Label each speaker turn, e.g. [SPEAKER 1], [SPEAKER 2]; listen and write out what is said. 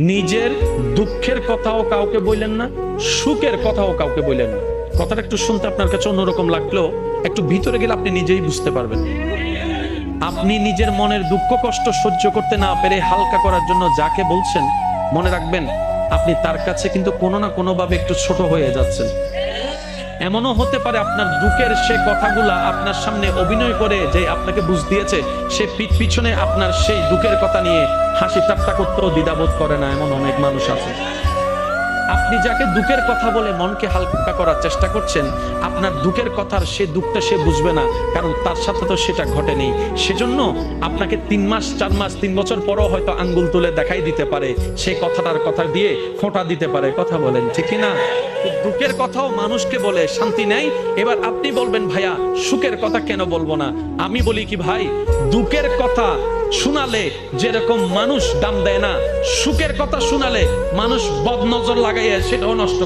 [SPEAKER 1] নিজের দুঃখের কথাও কাউকে বললেন না, সুখের কথাও কাউকে বললেন না। কথাটা একটু শুনতে আপনার কাছে অন্যরকম লাগলেও একটু ভিতরে গেলে আপনি নিজেই বুঝতে পারবেন। আপনি নিজের মনের দুঃখ কষ্ট সহ্য করতে না পেরে হালকা করার জন্য যাকে বলছেন, মনে রাখবেন আপনি তার কাছে কিন্তু কোনো না কোনো ভাবে একটু ছোট হয়ে যাচ্ছেন। এমনও হতে পারে আপনার দুঃখের সে কথাগুলা আপনার সামনে অভিনয় করে যে আপনাকে বুঝ দিয়েছে, সে পিছনে আপনার সেই দুঃখের কথা নিয়ে হাসি ঠাট্টা করতেও দ্বিধাবোধ করে না, এমন অনেক মানুষ আছে। আপনি যাকে দুঃখের কথা বলে মনকে হালকা করার চেষ্টা করছেন, আপনার দুঃখের কথার সে দুঃখটা সে বুঝবে না, কারণ তার সাথে তো সেটা ঘটেনি। সেজন্য আপনাকে 3 মাস 4 মাস 3 বছর পরও হয়তো আঙ্গুল তুলে দেখাই দিতে পারে, সে কথাটার কথা দিয়ে খোঁটা দিতে পারে। কথা বলেন ঠিক না? দুঃখের কথাও মানুষকে বলে শান্তি নেই। এবার আপনি বলবেন ভাইয়া সুখের কথা কেন বলবো না? আমি বলি কি ভাই, দুঃখের কথা শোনালে যেরকম মানুষ দাম দেয় না, সুখের কথা শোনালে মানুষ বদনজর লাগাইয়া সেটাও নষ্ট